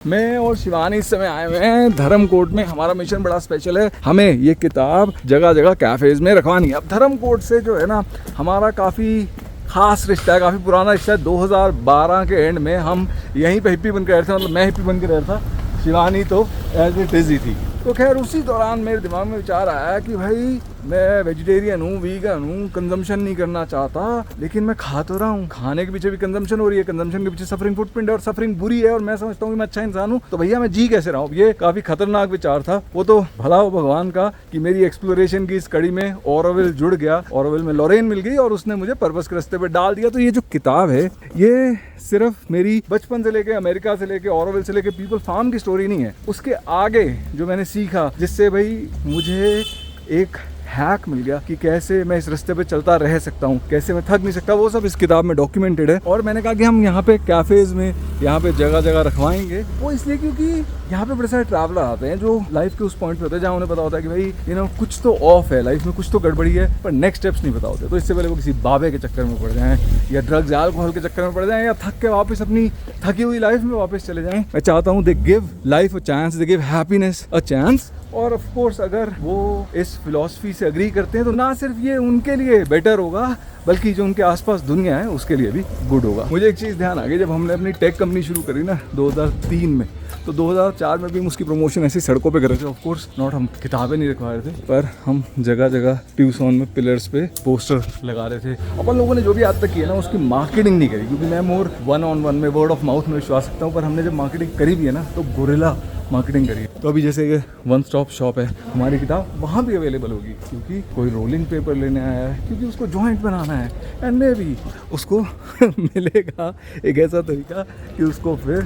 मैं और शिवानी इस समय आए हुए हैं धर्मकोट में। हमारा मिशन बड़ा स्पेशल है, हमें ये किताब जगह जगह कैफेज में रखवानी है। अब धर्मकोट से जो है ना हमारा काफ़ी खास रिश्ता है, काफ़ी पुराना रिश्ता है। 2012 के एंड में हम यहीं पे हिप्पी बन के रह रहे थे, मतलब मैं हिप्पी बन के रह रहा था, शिवानी तो एज इट इज़ ही थी। तो खैर उसी दौरान मेरे दिमाग में विचार आया कि भाई मैं वेजिटेरियन हूँ, वीगन हूँ, कंजम्पशन नहीं करना चाहता, लेकिन मैं खा तो रहा हूँ। खाने के पीछे भी कंजम्पशन हो रही है, कंजम्पशन के पीछे सफरिंग फुटप्रिंट है और सफरिंग बुरी है, और मैं समझता हूँ कि मैं अच्छा इंसान हूँ, तो भैया मैं जी कैसे रहा हूँ। ये काफ़ी खतरनाक विचार था। वो तो भला हो भगवान का कि मेरी एक्सप्लोरेशन की इस कड़ी में ऑरोविल जुड़ गया, ऑरोविल में लॉरेन मिल गई और उसने मुझे पर्पस के रास्ते पर डाल दिया। तो ये जो किताब है ये सिर्फ मेरी बचपन से लेके, अमेरिका से लेके, ऑरोविल से लेके पीपल फार्म की स्टोरी नहीं है। उसके आगे जो मैंने सीखा, जिससे भाई मुझे एक हैक मिल गया कि कैसे मैं इस रास्ते पे चलता रह सकता हूँ, कैसे मैं थक नहीं सकता, वो सब इस किताब में डॉक्यूमेंटेड है। और मैंने कहा कि हम यहाँ पे कैफेज में यहाँ पे जगह जगह रखवाएंगे। वो इसलिए क्योंकि यहाँ पे बड़े सारे ट्रैवलर आते हैं जो लाइफ के उस पॉइंट पे होते हैं जहाँ उन्हें पता होता है कि भाई कुछ तो ऑफ है लाइफ में, कुछ तो गड़बड़ी है, पर नेक्स्ट स्टेप्स नहीं पता होते। तो इससे पहले वो किसी बाबे के चक्कर में पड़ जाएं या ड्रग्स अल्कोहल के चक्कर में पड़ जाएं या थक के वापस अपनी थकी हुई लाइफ में वापस चले जाएं। मैं चाहता हूँ they give life a chance, they give happiness a chance. और ऑफ कोर्स अगर वो इस फिलॉसफी से एग्री करते हैं तो ना सिर्फ ये उनके लिए बेटर होगा, बल्कि जो उनके आसपास दुनिया है उसके लिए भी गुड होगा। मुझे एक चीज़ ध्यान आ गई, जब हमने अपनी टेक कंपनी शुरू करी ना 2003 में, तो 2004 में भी हम उसकी प्रमोशन ऐसी सड़कों पे कर रहे थे। ऑफ कोर्स नॉट, हम किताबें नहीं रखवा रहे थे, पर हम जगह जगह ट्यूसॉन में पिलर्स पे पोस्टर लगा रहे थे। अपन लोगों ने जो भी आज तक किया ना उसकी मार्केटिंग नहीं करी, क्योंकि मैं मोर वन ऑन वन में वर्ड ऑफ माउथ में विश्वास रखता हूँ। पर हमने जब मार्केटिंग करी भी है ना तो गोरिल्ला मार्केटिंग करी। तो अभी जैसे ये वन स्टॉप शॉप है, हमारी किताब वहाँ भी अवेलेबल होगी, क्योंकि कोई रोलिंग पेपर लेने आया है, क्योंकि उसको जॉइंट बनाना है, एंड मे भी उसको मिलेगा एक ऐसा तरीका कि उसको फिर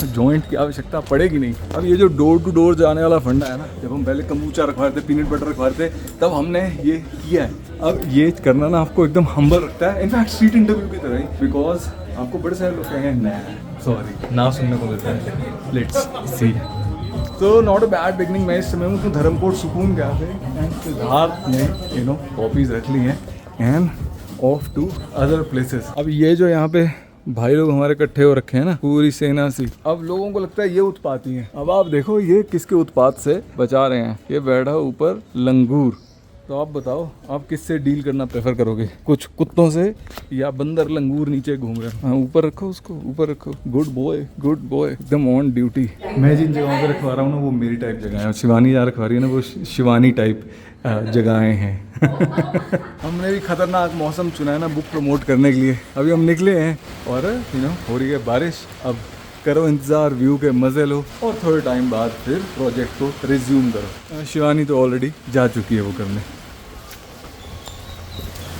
जॉइंट की आवश्यकता पड़ेगी नहीं। अब ये जो डोर टू डोर जाने वाला फंडा है ना, जब हम पहले कम्बूचा रखवा रहे थे, पीनट बटर रखवा रहे थे, तब हमने ये किया है। अब ये करना ना आपको एकदम हम्बल रखता है, इनफैक्ट स्ट्रीट इंटरव्यू की तरह ही, बिकॉज आपको बड़े सारे लोग कहेंगे सॉरी ना सुनने को मिलता है। Let's see. तो नॉट अ बैड बिगनिंग। मैं इस समय हूँ धर्मकोट सुकून कैफे एंड सिद्धार्थ ने कॉपीज रख ली हैं and of two other places. अब ये जो यहाँ पे भाई लोग हमारे इकट्ठे हो रखे हैं ना, पूरी सेना सी, अब लोगों को लगता है ये उत्पाती हैं। अब आप देखो ये किसके उत्पात से बचा रहे हैं। ये बैठा ऊपर लंगूर। तो आप बताओ आप किससे डील करना प्रेफर करोगे, कुछ कुत्तों से या बंदर लंगूर नीचे घूम रहे हैं? हाँ, ऊपर रखो उसको, ऊपर रखो। गुड बॉय, गुड बॉय, एकदम ऑन ड्यूटी। मैं जिन जगहों पे रखवा रहा हूँ ना वो मेरी टाइप जगह है, शिवानी जहाँ रखवा रही है ना वो शिवानी टाइप जगहें हैं। हमने भी खतरनाक मौसम चुना है ना बुक प्रमोट करने के लिए। अभी हम निकले हैं और हो रही है बारिश। अब करो इंतज़ार, व्यू के मज़े लो और थोड़े टाइम बाद फिर प्रोजेक्ट को रिज्यूम करो। शिवानी तो ऑलरेडी जा चुकी है वो करने।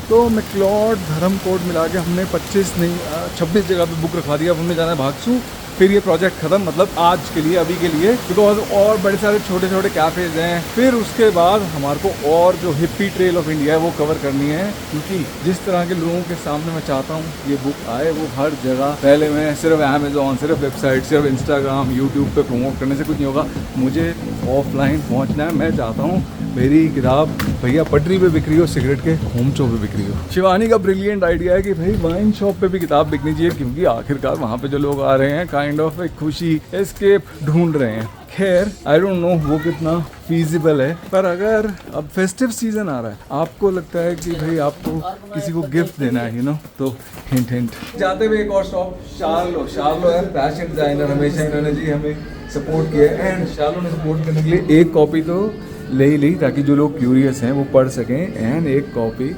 तो मैक्लोड धर्मकोट मिला के हमने 26 जगह पे बुक रखवा दिया। अब हमें जाना है भागसू, फिर ये प्रोजेक्ट खत्म, मतलब आज के लिए, अभी के लिए, बिकॉज और बड़े सारे छोटे छोटे कैफेज हैं। फिर उसके बाद हमारे को और जो हिप्पी ट्रेल ऑफ इंडिया है वो कवर करनी है, क्योंकि जिस तरह के लोगों के सामने मैं चाहता हूँ ये बुक आए वो हर जगह। पहले मैं सिर्फ अमेज़ॉन, सिर्फ वेबसाइट, सिर्फ इंस्टाग्राम, यूट्यूब पे प्रमोट करने से कुछ नहीं होगा। मुझे ऑफलाइन पहुँचना है। मैं चाहता हूँ मेरी किताब भैया पटरी पे बिक्री हो, सिगरेट के होमचो पे बिक्री हो। शिवानी का ब्रिलियंट आइडिया है कि भाई वाइन शॉप पे भी किताब बिकनी चाहिए, क्योंकि आखिरकार वहाँ पे जो लोग आ रहे हैं काइंड ऑफ एक खुशी, एस्केप ढूंढ रहे हैं। खैर आई डोंट नो वो कितना फीजिबल है, पर अगर अब फेस्टिव सीजन आ रहा है, आपको लगता है कि भाई आपको किसी को गिफ्ट देना है तो हिंट हिंट। जाते हुए एक और स्टॉप शार्लो है, फैशन डिजाइनर। हमेशा इन्होंने जी हमें सपोर्ट किया है एंड शार्लो ने सपोर्ट करने के लिए एक कॉपी तो ले ही ली, ताकि जो लोग क्यूरियस हैं वो पढ़ सकें, एंड एक कॉपी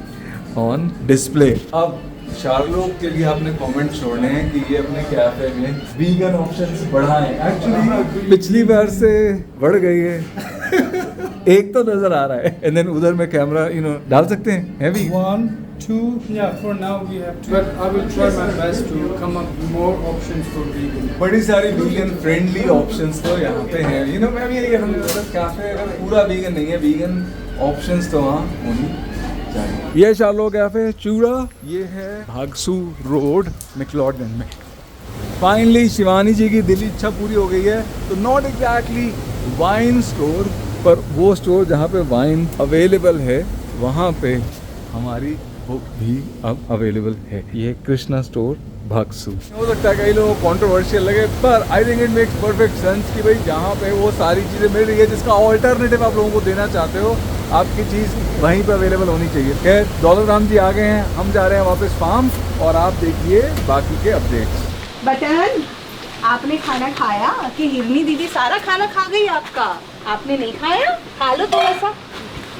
ऑन डिस्प्ले। अब शार्लो के लिए आपने कमेंट छोड़ने हैं कि ये अपने कैफे में वीगन ऑप्शंस बढ़ाएं। एक्चुअली पिछली बार से बढ़ गई है। एक तो नजर आ रहा है, एंड देन उधर में कैमरा डाल सकते हैं। Heavy 1 2 Yeah, for now we have to, but I will try my best to come up with more options for vegan. बड़ी सारी वीगन फ्रेंडली ऑप्शंस तो यहाँ पे हैं। मैं भी यही कह रहा हूँ, कैफे अगर पूरा वीगन नहीं है, वीगन ऑप्शंस तो वहाँ होनी चाहिए। ये शार्लो कैफे चूड़ा, ये है भागसू रोड मैक्लोडगंज में। फाइनली शिवानी जी की दिली इच्छा पूरी हो गई है। तो नॉट एग्जैक्टली वाइन स्टोर, पर वो स्टोर जहाँ पे वाइन अवेलेबल है वहाँ पे हमारी बुक भी अब अवेलेबल है। ये कृष्णा स्टोर भक्सु। हो सकता है कई लोगों को कंट्रोवर्शियल लगे, पर I think it makes perfect sense कि भाई जहाँ पे वो सारी चीज़ें मिल रही है जिसका ऑल्टरनेटिव आप लोगों को देना चाहते हो, आपकी चीज़ वहीं पे अवेलेबल होनी चाहिए। खैर दौलत राम जी आ गए हैं, हम जा रहे हैं वापस फार्म, और आप देखिए बाकी के अपडेट्स। बटन, आपने खाना खाया कि हिरनी दीदी सारा खाना खा गई आपका? आपने नहीं खाया? खा लो थोड़ा सा।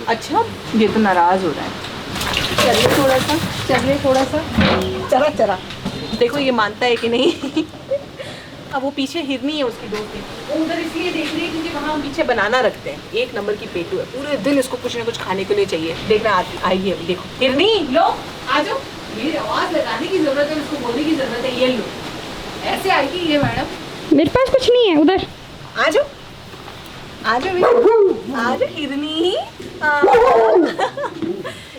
अच्छा, ये तो नाराज हो रहा है। चलिए थोड़ा सा, चलिए थोड़ा सा, चला चला। देखो ये मानता है कि नहीं। अब वो पीछे हिरनी है उसकी दोस्त है, वो उधर इसलिए देख रही है क्योंकि वहाँ हम पीछे बनाना रखते हैं। एक नंबर की पेटू है, पूरे दिन इसको कुछ ना कुछ खाने के लिए चाहिए। देखना आइए अभी, देखो हिरनी लो आ जाओ। ये आवाज़ लगाने की जरूरत है, उसको बोलने की जरूरत है। ये लो, ऐसे आएगी ये मैडम। मेरे पास कुछ नहीं है, उधर आ जाओ आ जाओ आ जाओ हिरनी।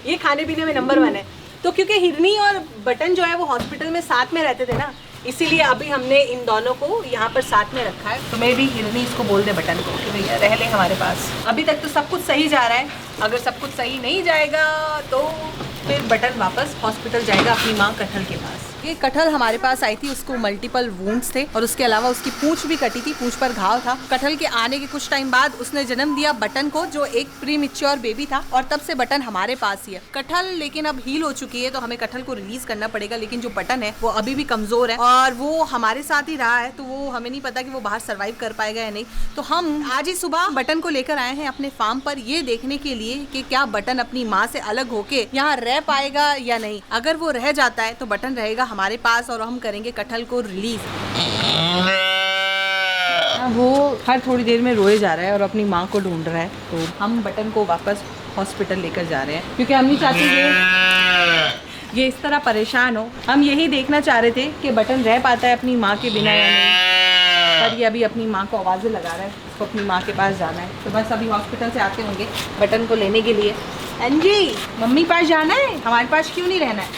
ये खाने पीने में नंबर 1 है। तो क्योंकि हिरनी और बटन जो है वो हॉस्पिटल में साथ में रहते थे ना, इसीलिए अभी हमने इन दोनों को यहाँ पर साथ में रखा है। तो मैं भी हिरनी इसको बोल दे बटन को कि भैया रह ले हमारे पास। अभी तक तो सब कुछ सही जा रहा है, अगर सब कुछ सही नहीं जाएगा तो फिर बटन वापस हॉस्पिटल जाएगा अपनी माँ कटहल के पास। ये कटहल हमारे पास आई थी, उसको मल्टीपल वुंड्स थे और उसके अलावा उसकी पूंछ भी कटी थी, पूंछ पर घाव था। कटहल के आने के कुछ टाइम बाद उसने जन्म दिया बटन को, जो एक प्री मैच्योर बेबी था, और तब से बटन हमारे पास ही है। कटहल लेकिन अब हील हो चुकी है, तो हमें कटहल को रिलीज करना पड़ेगा, लेकिन जो बटन है वो अभी भी कमजोर है और वो हमारे साथ ही रहा है, तो वो हमें नहीं पता कि वो बाहर सर्वाइव कर पाएगा या नहीं। तो हम आज ही सुबह बटन को लेकर आए हैं अपने फार्म पर, ये देखने के लिए कि क्या बटन अपनी माँ से अलग होके यहाँ रह पाएगा या नहीं। अगर वो रह जाता है तो बटन रहेगा हमारे पास और हम करेंगे कटहल को रिलीज। वो हर थोड़ी देर में रोए जा रहा है और अपनी माँ को ढूंढ रहा है, तो हम बटन को वापस हॉस्पिटल लेकर जा रहे हैं, क्योंकि हम नहीं चाहते ये इस तरह परेशान हो। हम यही देखना चाह रहे थे कि बटन रह पाता है अपनी माँ के बिना या नहीं, पर ये अभी अपनी माँ को आवाज़ें लगा रहा है, उसको अपनी माँ के पास जाना है। तो बस अभी हॉस्पिटल से आते होंगे बटन को लेने के लिए। अंजी, मम्मी पास जाना है, हमारे पास क्यों नहीं रहना है?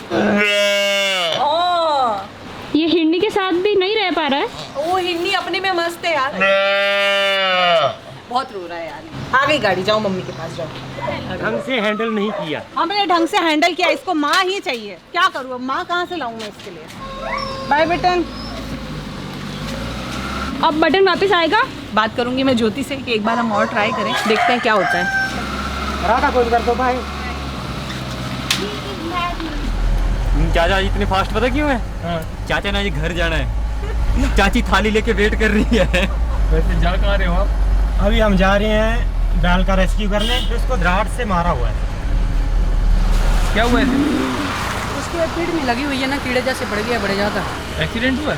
ये हिरनी के साथ भी नहीं रह पा रहा है। वो हिरनी अपने में मस्त है यार, बहुत रो रहा है यार। आ गई गाड़ी, जाओ मम्मी के पास जाओ। ढंग से हैंडल नहीं किया हमने ढंग से हैंडल किया, इसको माँ ही चाहिए। क्या करूँ अब, माँ कहाँ से लाऊं मैं इसके लिए? Bye button. अब बटन वापस आएगा। बात करूंगी मैं ज्योति से कि एक बार हम और ट्राई करें, देखते हैं क्या होता है। राधा कोई कर दो भाई। चाचा इतने फास्ट पता क्यों है? चाचा ने आज घर जाना है, चाची थाली लेके वेट कर रही है। वैसे जा कहाँ रहे हो आप? अभी हम जा रहे हैं बैल का रेस्क्यू करने, जो उसको दराड़ से मारा हुआ है। क्या हुआ है? उसके पेट में लगी हुई है ना, कीड़े जैसे बढ़ गया, बढ़ जाता। एक्सीडेंट हुआ?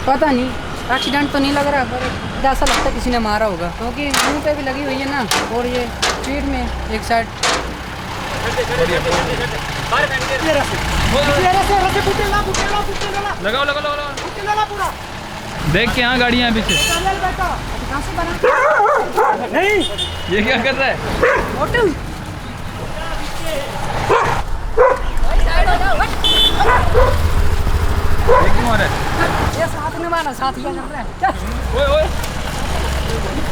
पता नहीं, एक्सीडेंट तो नहीं लग रहा, पर ऐसा लगता है किसी ने मारा होगा, क्योंकि मुंह पे भी लगी हुई है ना, और ये पेट में एक साइड। लगाओ लगाओ लगाओ, देख के यहाँ गाड़ियाँ पीछे। नहीं, ये क्या कर रहा है? ये क्यों आ रहा है? ये साथ में माना, साथ क्या कर रहा है? ओए ओए,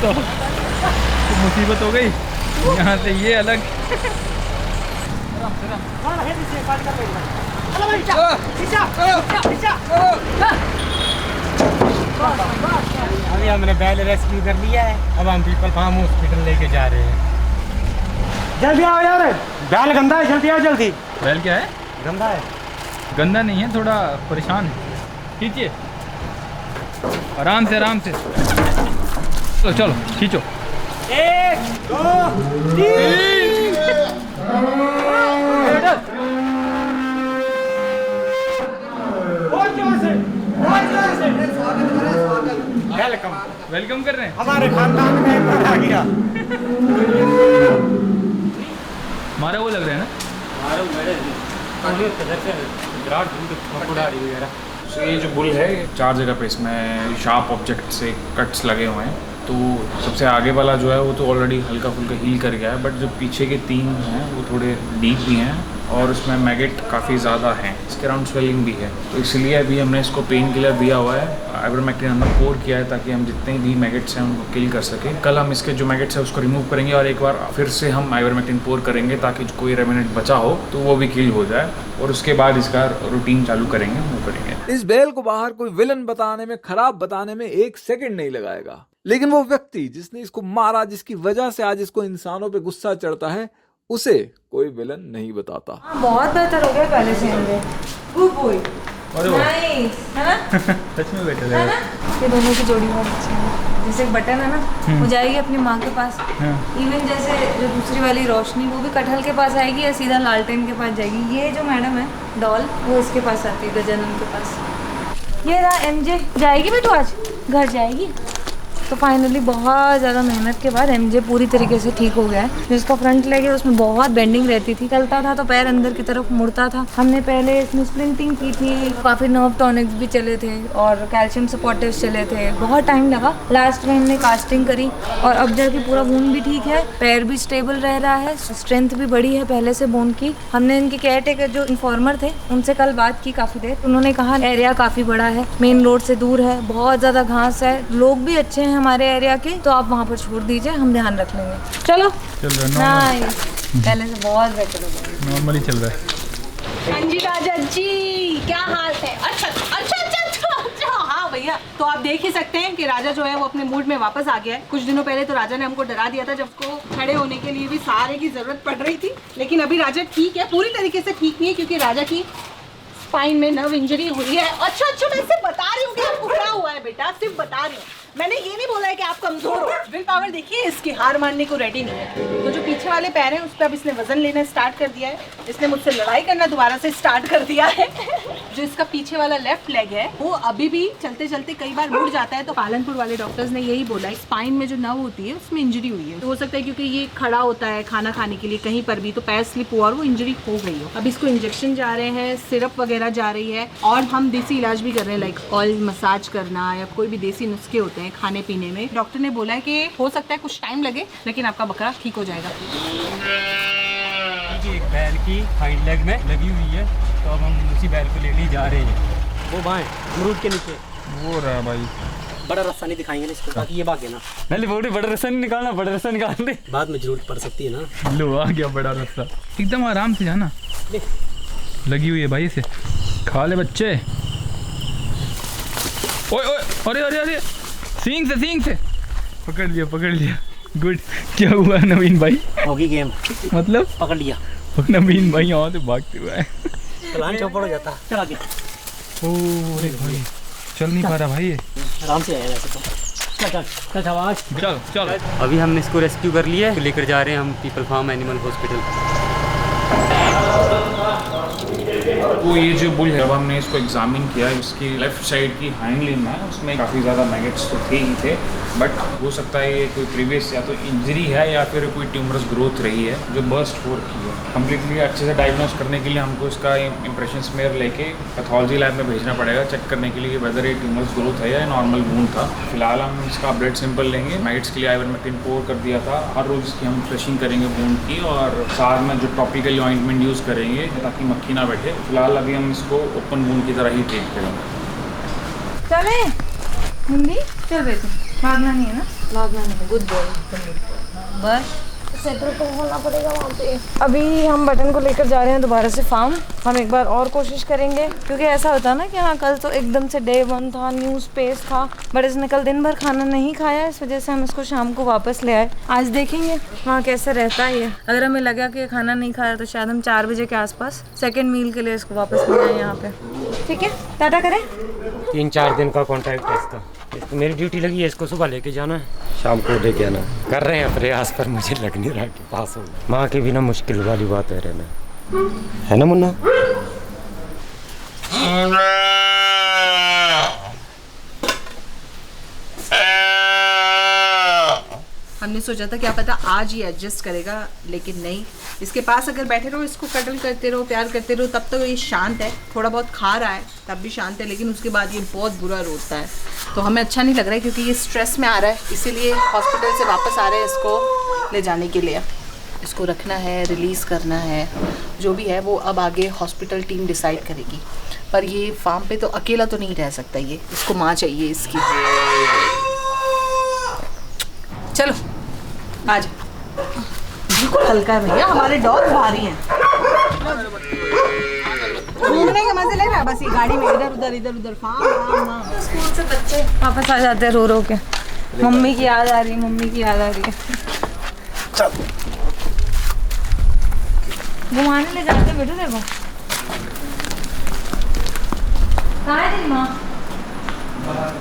तो मुसीबत हो गई यहाँ से, ये अलग। अभी हमने बैल रेस्क्यू कर लिया है, अब हम पीपल फार्म हॉस्पिटल लेके जा रहे हैं। जल्दी आओ यार, बैल गंदा है, जल्दी आओ जल्दी। बैल क्या है? गंदा है। गंदा नहीं है, थोड़ा परेशान है। खींचिए आराम से आराम से, तो चलो खींचो। 1 2 3। वेलकम वेलकम कर रहे हैं। हमारे खानदान में एक बार आ गया। मारा वो लग रहा है ना? तो ये जो बुल है, 4 जगह पे इसमें शार्प ऑब्जेक्ट से कट्स लगे हुए हैं, तो सबसे आगे वाला जो है वो तो ऑलरेडी हल्का फुल्का हील कर गया है, बट जो पीछे के 3 हैं वो थोड़े डीप भी हैं और उसमें मैगेट काफ़ी ज़्यादा हैं, इसके अराउंड स्वेलिंग भी है। तो इसलिए अभी हमने इसको पेन किलर दिया हुआ है, आइवरमेक्टिन अंदर पोर किया है ताकि हम जितने भी मैगेट्स हैं उनको किल कर सकें। कल हम इसके जो मैगेट्स हैं उसको रिमूव करेंगे और एक बार फिर से हम आइवरमेक्टिन पोर करेंगे ताकि कोई रेमिनेंट बचा हो तो वो भी किल हो जाए, और उसके बाद इसका रूटीन चालू करेंगे, वो करेंगे। इस बैल को बाहर कोई विलन बताने में, खराब बताने में 1 सेकंड नहीं लगाएगा, लेकिन वो व्यक्ति जिसने इसको मारा, जिसकी वजह से आज इसको इंसानों पे गुस्सा चढ़ता है, उसे कोई विलन नहीं बताता। बहुत बेहतर हो गया पहले से हमने। गुड बॉय, नाइस, है ना? सच में बेटर है ना? ये दोनों की जोड़ी बहुत अच्छी है। जैसे बटन है ना, वो जाएगी अपनी माँ के पास। इवन जैसे जो दूसरी वाली रोशनी, वो भी कटहल के पास आएगी या सीधा लालटेन के पास जाएगी। ये जो मैडम है डॉल, वो इसके पास आती है, गजानन के पास। ये रहा एमजे, जाएगी बेटू आज घर जाएगी। तो फाइनली बहुत ज़्यादा मेहनत के बाद एमजे पूरी तरीके से ठीक हो गया है। जो इसका फ्रंट लेग है उसमें बहुत बेंडिंग रहती थी, चलता था तो पैर अंदर की तरफ मुड़ता था। हमने पहले इसमें स्प्रिंटिंग की थी, काफ़ी नर्व टॉनिक्स भी चले थे और कैल्शियम सपोर्टिव्स चले थे, बहुत टाइम लगा। लास्ट में हमने कास्टिंग करी और अब जाके पूरा वूंड भी ठीक है, पैर भी स्टेबल रह रहा है, स्ट्रेंथ भी बढ़ी है पहले से बोन की। हमने इनके केयर टेकर जो इन्फॉर्मर थे उनसे कल बात की काफ़ी देर। उन्होंने कहा एरिया काफ़ी बड़ा है, मेन रोड से दूर है, बहुत ज़्यादा घास है, लोग भी अच्छे हैं हमारे एरिया के, तो आप वहाँ पर छोड़ दीजिए, हम ध्यान रख लेंगे। चलो चल रहा है, पहले से बहुत बेहतर हो गया, नॉर्मली चल रहा है। हाँ जी राजा जी, क्या हाल है? अच्छा अच्छा अच्छा अच्छा अच्छा, हाँ भैया। तो आप देख ही सकते हैं कि राजा जो है वो अपने मूड में वापस आ गया है। कुछ दिनों पहले तो राजा ने हमको डरा दिया था, जब उसको खड़े होने के लिए भी सहारे की जरूरत पड़ रही थी, लेकिन अभी राजा ठीक है, पूरी तरीके से ठीक नहीं है, क्योंकि राजा की स्पाइन में नर्व इंजरी हुई है। अच्छा अच्छा, मैं सिर्फ बता रही हूँ कि आपको क्या हुआ है बेटा, सिर्फ बता रही हूँ, मैंने ये नहीं बोला है कि आप कमजोर हो। विल पावर देखिए इसकी, हार मानने को रेडी नहीं है। तो जो पीछे वाले पैर हैं उस पर अब इसने वजन लेना स्टार्ट कर दिया है, इसने मुझसे लड़ाई करना दोबारा से स्टार्ट कर दिया है। जो इसका पीछे वाला लेफ्ट लेग है वो अभी भी चलते चलते कई बार मुड़ जाता है। तो पालनपुर वाले डॉक्टर्स ने यही बोला है, स्पाइन में जो नर्व होती है उसमें इंजरी हुई है। तो हो सकता है क्योंकि ये खड़ा होता है खाना खाने के लिए कहीं पर भी, तो पैर स्लिप हुआ और वो इंजरी हो गई हो। अब इसको इंजेक्शन जा रहे हैं, सिरप वगैरह जा रही है, और हम देसी इलाज भी कर रहे हैं, लाइक ऑयल मसाज करना या कोई भी देसी नुस्खे होते हैं खाने पीने में। डॉक्टर ने बोला है कि हो सकता है कुछ टाइम लगे, लेकिन आपका बकरा ठीक हो जाएगा। एक बैल की हाइंड लेग में लगी हुई है, तो अब हम उसी बैल को लेने जा रहे हैं। वो बाएं अमरूद के नीचे वो रहा भाई, बड़ा रास्ता नहीं दिखाएंगे इसको ताकि ये भागे ना। नहीं बोल बड़ा रास्ता नहीं निकालना, बड़ा रास्ता निकाल दे, बाद में जरूरत पड़ सकती है ना। लो आ गया बड़ा रास्ता, एकदम आराम से जाना। लगी हुई है भाई, इसे खा ले बच्चे। ओए ओए, अरे अरे अरे, सींग से पकड़ लिया। गुड। क्या हुआ नवीन भाई? होगी गेम, मतलब पकड़ लिया। नवीन भाई यहाँ से भागते हुए है, प्लान चौपड़ हो जाता। चल आगे। ओ अरे भाई चल नहीं पा रहा भाई ये, आराम से आएगा वैसे तो। चल। अभी हमने इसको रेस्क्यू कर लिया है, लेकर जा रहे हैं हम पीपल फार्म एनिमल हॉस्पिटल। वो ये जो बुल है, अब हमने इसको एग्जामिन किया, इसकी लेफ्ट साइड की हाइंड लिम्ब है उसमें काफ़ी ज़्यादा मैगेट्स तो थे ही थे, बट हो सकता है ये कोई प्रीवियस या तो इंजरी है या फिर कोई ट्यूमरस ग्रोथ रही है जो बर्स्ट हो रखी है। कम्प्लीटली अच्छे से डायग्नोस करने के लिए हमको इसका इंप्रेशन स्मेयर लेके पैथोलॉजी लैब में भेजना पड़ेगा, चेक करने के लिए वेदर ये ट्यूमरस ग्रोथ है या नॉर्मल वूंड था। फिलहाल हम इसका ब्लड सैंपल लेंगे। मैगेट्स के लिए आइवरमेक्टिन पोर कर दिया था, हर रोज़ इसकी हम फ्रेशिंग करेंगे वूंड की, और साथ में जो टॉपिकल ऑइंटमेंट यूज़ करेंगे ताकि मक्खी ना बैठे। फिलहाल अभी हम इसको ओपन वूंड की तरह ही ट्रीट करेंगे। चले हिंदी, चल बेटी, भागना नहीं है ना, भागना नहीं है। गुड बॉय, बस सेटल तो होना पड़ेगा वहाँ पे। अभी हम बटन को लेकर जा रहे हैं दोबारा से फार्म। हम एक बार और कोशिश करेंगे, क्योंकि ऐसा होता है ना कि हाँ कल तो एकदम से डे 1 था, न्यू स्पेस था, बट इसने कल दिन भर खाना नहीं खाया, इस वजह से हम इसको शाम को वापस ले आए। आज देखेंगे वहाँ कैसे रहता है ये। अगर हमें लगा कि खाना नहीं खाया तो शायद हम 4 बजे के आसपास सेकेंड मील के लिए इसको वापस ले आए यहाँ पे। ठीक है, टाटा करें। 3-4 दिन का कॉन्ट्रैक्ट है इसका। मेरी ड्यूटी लगी है, इसको सुबह लेके जाना है, शाम को लेके आना। कर रहे हैं प्रयास, पर मुझे लग नहीं रहा कि पास हो। माँ के बिना मुश्किल वाली बात है रहना, है ना मुन्ना? हमने सोचा था क्या पता आज ही एडजस्ट करेगा, लेकिन नहीं। इसके पास अगर बैठे रहो, इसको कटल करते रहो, प्यार करते रहो, तब तक ये शांत है। थोड़ा बहुत खा रहा है तब भी शांत है, लेकिन उसके बाद ये बहुत बुरा रोता है। तो हमें अच्छा नहीं लग रहा है क्योंकि ये स्ट्रेस में आ रहा है, इसीलिए हॉस्पिटल से वापस आ रहे हैं इसको ले जाने के लिए। इसको रखना है, रिलीज़ करना है, जो भी है वो अब आगे हॉस्पिटल टीम डिसाइड करेगी। पर ये फार्म पे तो अकेला तो नहीं रह सकता ये, इसको माँ चाहिए इसकी। चलो आ जाओ, बिल्कुल हल्का है भैया, हमारे डॉग भारी हैं। घूमने के मजे ले रहा है बस ये गाड़ी में, इधर उधर फार्म। स्कूल से बच्चे वापस आ जाते हैं रो रो के, मम्मी की याद आ रही है, मम्मी की याद आ रही है। घुमाने ले जाते हैं बेटू, देखो कहाँ है तेरी माँ?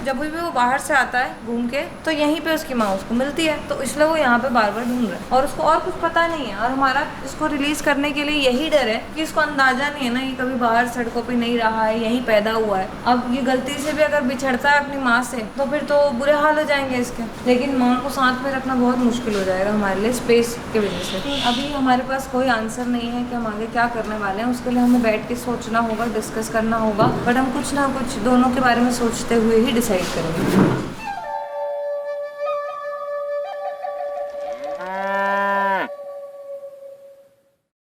जब भी वो बाहर से आता है घूम के तो यहीं पे उसकी माँ उसको मिलती है, तो इसलिए वो यहाँ पे बार बार ढूंढ रहा है और उसको और कुछ पता नहीं है। और हमारा इसको रिलीज करने के लिए यही डर है कि इसको अंदाजा नहीं है ना, ये कभी बाहर सड़कों पे नहीं रहा है, यहीं पैदा हुआ है। अब ये गलती से भी अगर बिछड़ता है अपनी माँ से तो फिर तो बुरे हाल हो जाएंगे इसके। लेकिन माँ को साथ में रखना बहुत मुश्किल हो जाएगा हमारे लिए स्पेस की वजह से। अभी हमारे पास कोई आंसर नहीं है कि हम आगे क्या करने वाले हैं, उसके लिए हमें बैठ के सोचना होगा, डिस्कस करना होगा। बट हम कुछ ना कुछ दोनों के बारे में सोचते हुए ही डिसाइड करेंगे।